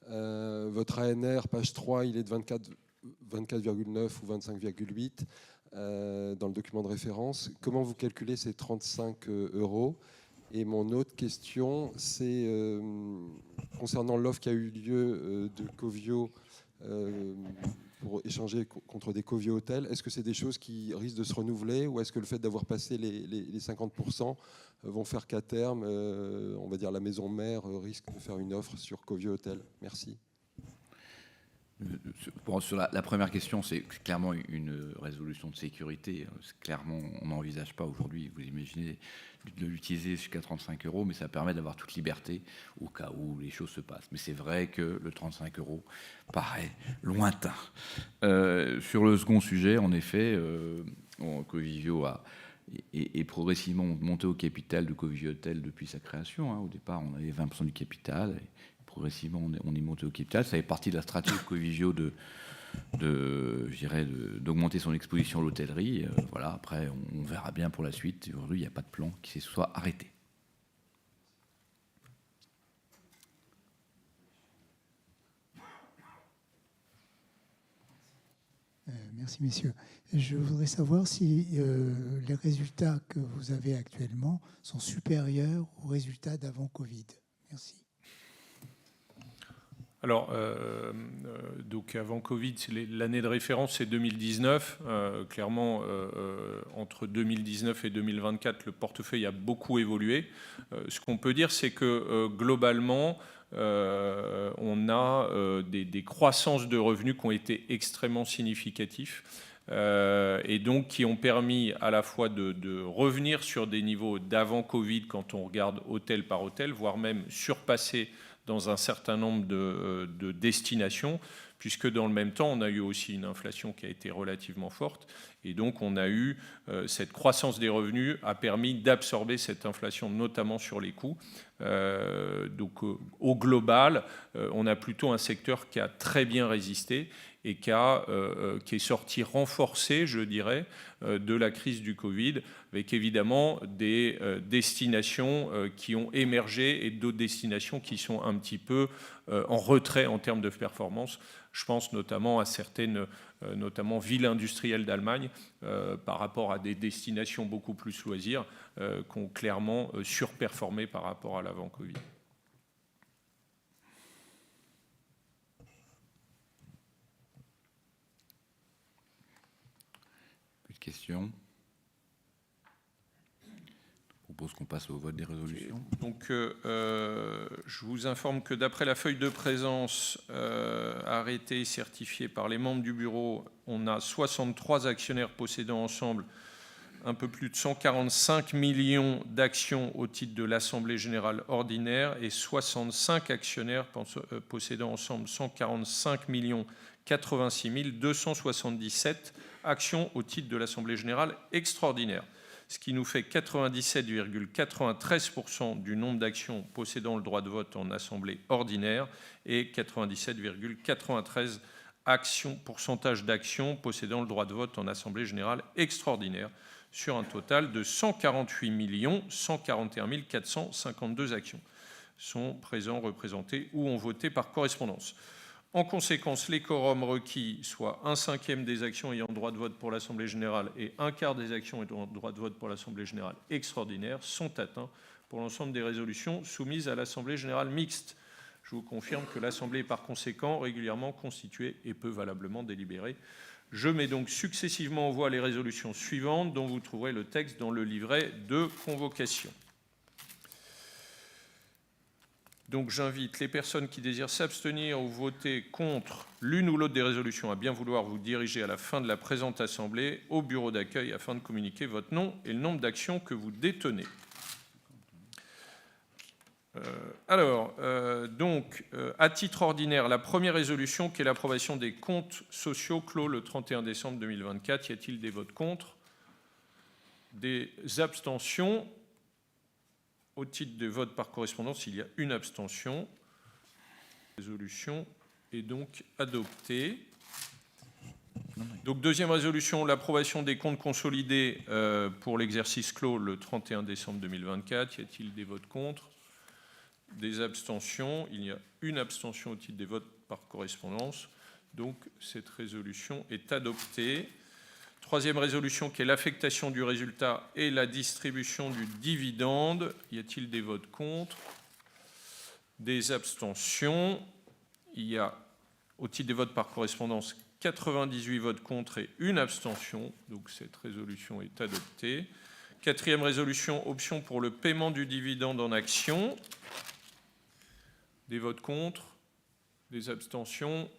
Votre ANR, page 3, il est de 24,9 ou 25,8 dans le document de référence. Comment vous calculez ces 35 €? Et mon autre question, c'est concernant l'offre qui a eu lieu de Covivio pour échanger contre des Covivio Hôtels. Est-ce que c'est des choses qui risquent de se renouveler, ou est-ce que le fait d'avoir passé les 50% vont faire qu'à terme, on va dire la maison mère risque de faire une offre sur Covivio Hôtels? Merci. Sur la première question, c'est clairement une résolution de sécurité. Clairement, on n'envisage pas aujourd'hui, vous imaginez, de l'utiliser jusqu'à 35 €, mais ça permet d'avoir toute liberté au cas où les choses se passent. Mais c'est vrai que le 35 € paraît lointain. Sur le second sujet, en effet, Covivio est progressivement monté au capital de Covivio Hôtel depuis sa création. Au départ, on avait 20% du capital. Et progressivement, on est monté au capital. Ça fait partie de la stratégie de Covivio d'augmenter son exposition à l'hôtellerie. Voilà, après, on verra bien pour la suite. Aujourd'hui, il n'y a pas de plan qui se soit arrêté. Merci, messieurs. Je voudrais savoir si les résultats que vous avez actuellement sont supérieurs aux résultats d'avant Covid. Merci. Alors, donc avant Covid, l'année de référence, c'est 2019. Clairement, entre 2019 et 2024, le portefeuille a beaucoup évolué. Ce qu'on peut dire, c'est que globalement, on a des croissances de revenus qui ont été extrêmement significatifs et donc qui ont permis à la fois de revenir sur des niveaux d'avant Covid quand on regarde hôtel par hôtel, voire même surpasser dans un certain nombre de destinations, puisque dans le même temps, on a eu aussi une inflation qui a été relativement forte. Et donc, on a eu cette croissance des revenus a permis d'absorber cette inflation, notamment sur les coûts. Donc, au global, on a plutôt un secteur qui a très bien résisté et qui est sorti renforcé, je dirais, de la crise du Covid, avec évidemment des destinations qui ont émergé et d'autres destinations qui sont un petit peu en retrait en termes de performance. Je pense notamment à certaines, notamment villes industrielles d'Allemagne, par rapport à des destinations beaucoup plus loisirs, qui ont clairement surperformé par rapport à l'avant-Covid. Plus de questions? Je propose qu'on passe au vote des résolutions. Donc, je vous informe que d'après la feuille de présence arrêtée et certifiée par les membres du bureau, on a 63 actionnaires possédant ensemble un peu plus de 145 millions d'actions au titre de l'Assemblée générale ordinaire et 65 actionnaires possédant ensemble 145 86 277 actions au titre de l'Assemblée générale extraordinaire, ce qui nous fait 97,93% du nombre d'actions possédant le droit de vote en Assemblée ordinaire et 97,93% pourcentage d'actions possédant le droit de vote en Assemblée générale extraordinaire, sur un total de 148 141 452 actions sont présents, représentés ou ont voté par correspondance. En conséquence, les quorums requis, soit 1/5 des actions ayant droit de vote pour l'Assemblée générale et 1/4 des actions ayant droit de vote pour l'Assemblée générale extraordinaire, sont atteints pour l'ensemble des résolutions soumises à l'Assemblée générale mixte. Je vous confirme que l'Assemblée est par conséquent régulièrement constituée et peut valablement délibérer. Je mets donc successivement en voie les résolutions suivantes, dont vous trouverez le texte dans le livret de convocation. Donc j'invite les personnes qui désirent s'abstenir ou voter contre l'une ou l'autre des résolutions à bien vouloir vous diriger à la fin de la présente assemblée au bureau d'accueil afin de communiquer votre nom et le nombre d'actions que vous détenez. À titre ordinaire, la première résolution qui est l'approbation des comptes sociaux clos le 31 décembre 2024. Y a-t-il des votes contre? Des abstentions? Au titre des votes par correspondance, il y a une abstention. La résolution est donc adoptée. Donc, deuxième résolution, l'approbation des comptes consolidés pour l'exercice clos le 31 décembre 2024. Y a-t-il des votes contre? Des abstentions? Il y a une abstention au titre des votes par correspondance. Donc, cette résolution est adoptée. Troisième résolution, qui est l'affectation du résultat et la distribution du dividende. Y a-t-il des votes contre? Des abstentions? Il y a, au titre des votes par correspondance, 98 votes contre et une abstention. Donc, cette résolution est adoptée. Quatrième résolution, option pour le paiement du dividende en actions. Des votes contre? Des abstentions?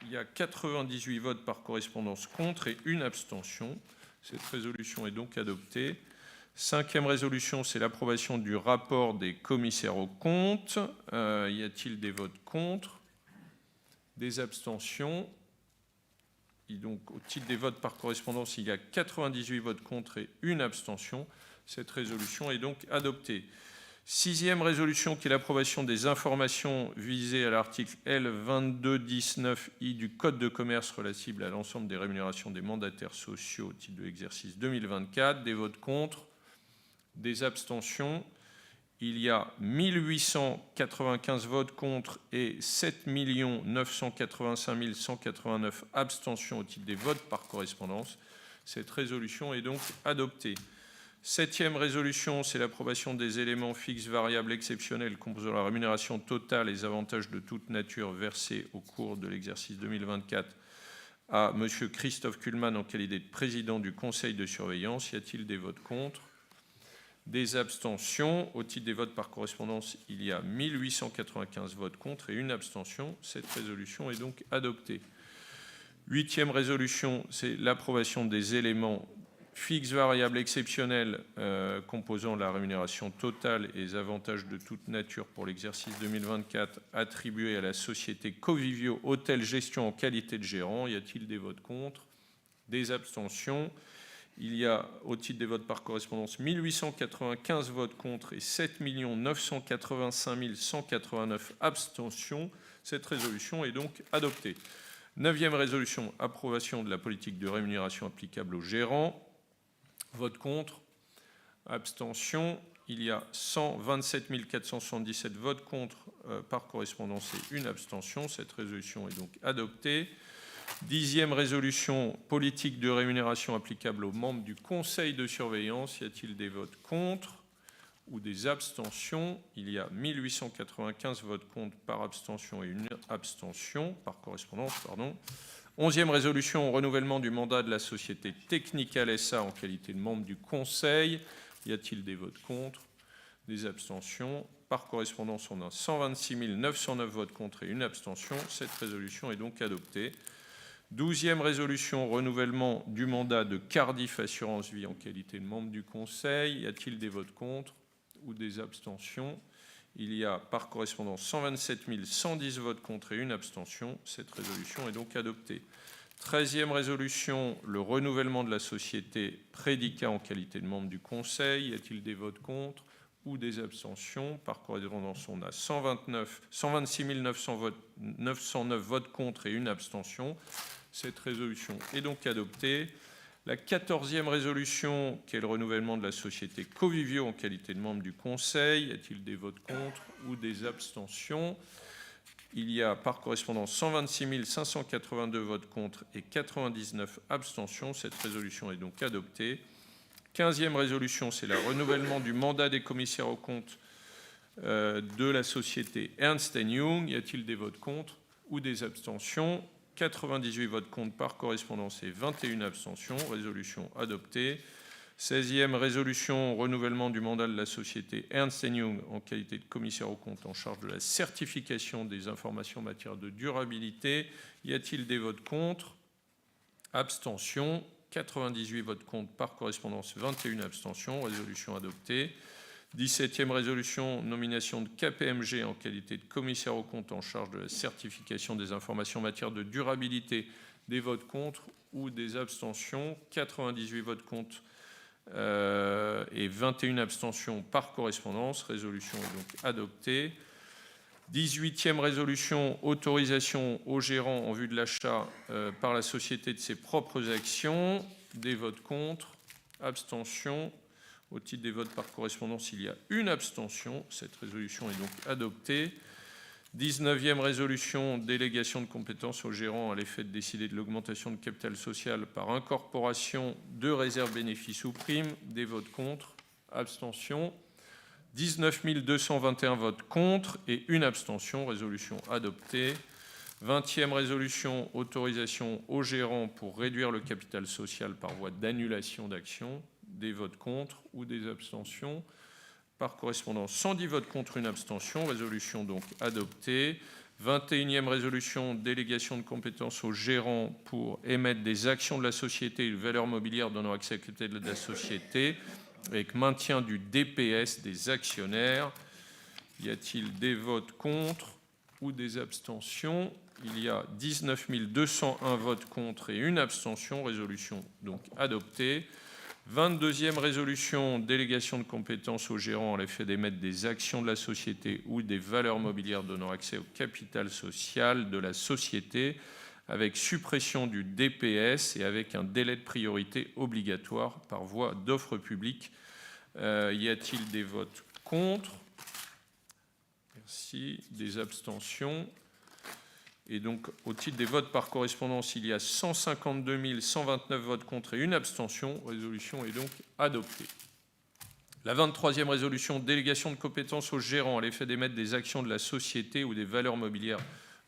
Il y a 98 votes par correspondance contre et une abstention. Cette résolution est donc adoptée. Cinquième résolution, c'est l'approbation du rapport des commissaires aux comptes. Y a-t-il des votes contre? Des abstentions? Et donc, au titre des votes par correspondance, il y a 98 votes contre et une abstention. Cette résolution est donc adoptée. Sixième résolution, qui est l'approbation des informations visées à l'article L2219I du Code de commerce relative à l'ensemble des rémunérations des mandataires sociaux au titre de l'exercice 2024. Des votes contre, des abstentions. Il y a 1895 votes contre et 7 985 189 abstentions au titre des votes par correspondance. Cette résolution est donc adoptée. Septième résolution, c'est l'approbation des éléments fixes, variables, exceptionnels composant la rémunération totale et les avantages de toute nature versés au cours de l'exercice 2024 à M. Christophe Kullmann en qualité de président du conseil de surveillance. Y a-t-il des votes contre? Des abstentions? Au titre des votes par correspondance, il y a 1895 votes contre et une abstention. Cette résolution est donc adoptée. Huitième résolution, c'est l'approbation des éléments fixes, variables, exceptionnels composant la rémunération totale et les avantages de toute nature pour l'exercice 2024 attribués à la société Covivio Hôtel Gestion en qualité de gérant. Y a-t-il des votes contre? Des abstentions? Il y a, au titre des votes par correspondance, 1895 votes contre et 7 985 189 abstentions. Cette résolution est donc adoptée. Neuvième résolution, approbation de la politique de rémunération applicable aux gérants. Vote contre, abstention. Il y a 127 477 votes contre par correspondance et une abstention. Cette résolution est donc adoptée. Dixième résolution, politique de rémunération applicable aux membres du conseil de surveillance. Y a-t-il des votes contre ou des abstentions? Il y a 1895 votes contre par abstention et une abstention par correspondance, pardon. Onzième résolution, renouvellement du mandat de la société Technical SA en qualité de membre du conseil. Y a-t-il des votes contre? Des abstentions? Par correspondance, on a 126 909 votes contre et une abstention. Cette résolution est donc adoptée. Douzième résolution, renouvellement du mandat de Cardiff Assurance Vie en qualité de membre du conseil. Y a-t-il des votes contre ou des abstentions? Il y a par correspondance 127 110 votes contre et une abstention. Cette résolution est donc adoptée. 13e résolution, le renouvellement de la société Prédica en qualité de membre du conseil. Y a-t-il des votes contre ou des abstentions? Par correspondance, on a 126 909 votes contre et une abstention. Cette résolution est donc adoptée. La 14e résolution, qui est le renouvellement de la société Covivio en qualité de membre du Conseil. Y a-t-il des votes contre ou des abstentions? Il y a par correspondance 126 582 votes contre et 99 abstentions. Cette résolution est donc adoptée. 15e résolution, c'est le renouvellement du mandat des commissaires aux comptes de la société Ernst & Young. Y a-t-il des votes contre ou des abstentions? 98 votes contre par correspondance et 21 abstentions. Résolution adoptée. 16e résolution, renouvellement du mandat de la société Ernst & Young en qualité de commissaire aux comptes en charge de la certification des informations en matière de durabilité. Y a-t-il des votes contre? Abstentions. 98 votes contre par correspondance, 21 abstentions. Résolution adoptée. 17e résolution, nomination de KPMG en qualité de commissaire aux comptes en charge de la certification des informations en matière de durabilité. Des votes contre ou des abstentions. 98 votes contre et 21 abstentions par correspondance. Résolution est donc adoptée. 18e résolution, autorisation au gérant en vue de l'achat par la société de ses propres actions. Des votes contre, abstention. Au titre des votes par correspondance, il y a une abstention. Cette résolution est donc adoptée. 19e résolution, délégation de compétences au gérant à l'effet de décider de l'augmentation de capital social par incorporation de réserves bénéfices ou primes. Des votes contre, abstention. 19 221 votes contre et une abstention. Résolution adoptée. 20e résolution, autorisation au gérant pour réduire le capital social par voie d'annulation d'actions. Des votes contre ou des abstentions. Par correspondance, 110 votes contre, une abstention. Résolution donc adoptée. 21e résolution, délégation de compétences au gérant pour émettre des actions de la société et de valeurs mobilières donnant accès à la capital de la société, avec maintien du DPS des actionnaires. Y a-t-il des votes contre ou des abstentions? Il y a 19 201 votes contre et une abstention. Résolution donc adoptée. 22e résolution, délégation de compétences au gérant à l'effet d'émettre des actions de la société ou des valeurs mobilières donnant accès au capital social de la société, avec suppression du DPS et avec un délai de priorité obligatoire par voie d'offre publique. Y a-t-il des votes contre? Merci. Des abstentions? Et donc, au titre des votes par correspondance, il y a 152 129 votes contre et une abstention. Résolution est donc adoptée. La 23e résolution, délégation de compétences au gérant à l'effet d'émettre des actions de la société ou des valeurs mobilières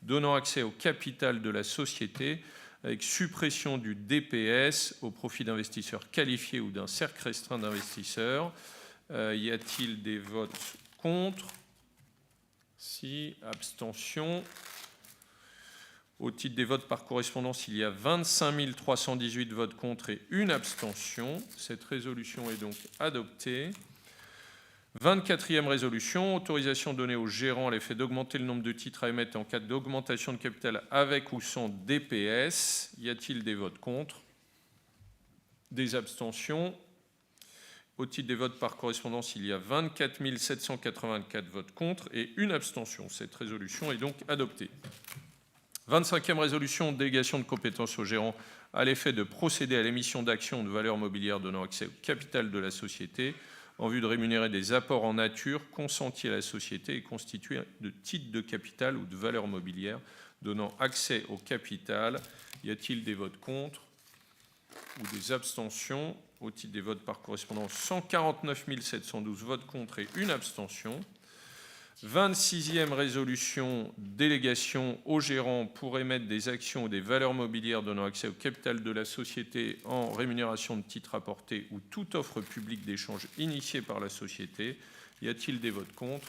donnant accès au capital de la société, avec suppression du DPS au profit d'investisseurs qualifiés ou d'un cercle restreint d'investisseurs. Y a-t-il des votes contre? Si. Abstention. Au titre des votes par correspondance, il y a 25 318 votes contre et une abstention. Cette résolution est donc adoptée. 24e résolution, autorisation donnée au gérant à l'effet d'augmenter le nombre de titres à émettre en cas d'augmentation de capital avec ou sans DPS. Y a-t-il des votes contre? Des abstentions? Au titre des votes par correspondance, il y a 24 784 votes contre et une abstention. Cette résolution est donc adoptée. 25e résolution, délégation de compétences au gérant à l'effet de procéder à l'émission d'actions de valeurs mobilières donnant accès au capital de la société en vue de rémunérer des apports en nature consentis à la société et constitués de titres de capital ou de valeurs mobilières donnant accès au capital. Y a-t-il des votes contre ou des abstentions? Au titre des votes par correspondance, 149 712 votes contre et une abstention. 26e résolution, délégation au gérant pour émettre des actions ou des valeurs mobilières donnant accès au capital de la société en rémunération de titres apportés ou toute offre publique d'échange initiée par la société. Y a-t-il des votes contre?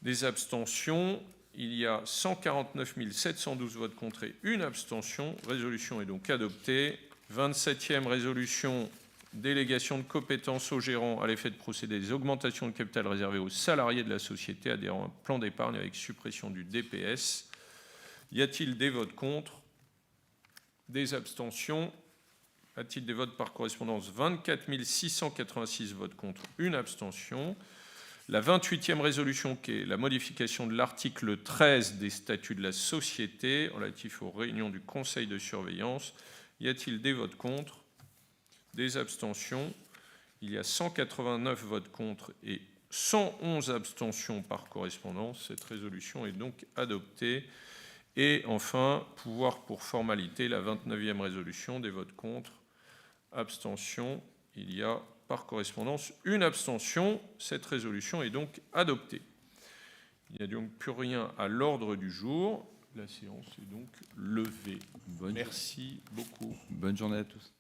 Des abstentions? Il y a 149 712 votes contre et une abstention. Résolution est donc adoptée. 27e résolution, délégation de compétences au gérant à l'effet de procéder à des augmentations de capital réservées aux salariés de la société adhérant à un plan d'épargne avec suppression du DPS. Y a-t-il des votes contre? Des abstentions? À titre des votes par correspondance, 24 686 votes contre, une abstention. La 28e résolution, qui est la modification de l'article 13 des statuts de la société relatif aux réunions du conseil de surveillance. Y a-t-il des votes contre? Des abstentions? Il y a 189 votes contre et 111 abstentions par correspondance. Cette résolution est donc adoptée. Et enfin, pouvoir pour formalité, la 29e résolution, des votes contre, abstention. Il y a par correspondance une abstention. Cette résolution est donc adoptée. Il n'y a donc plus rien à l'ordre du jour. La séance est donc levée. Merci beaucoup. Bonne journée à tous.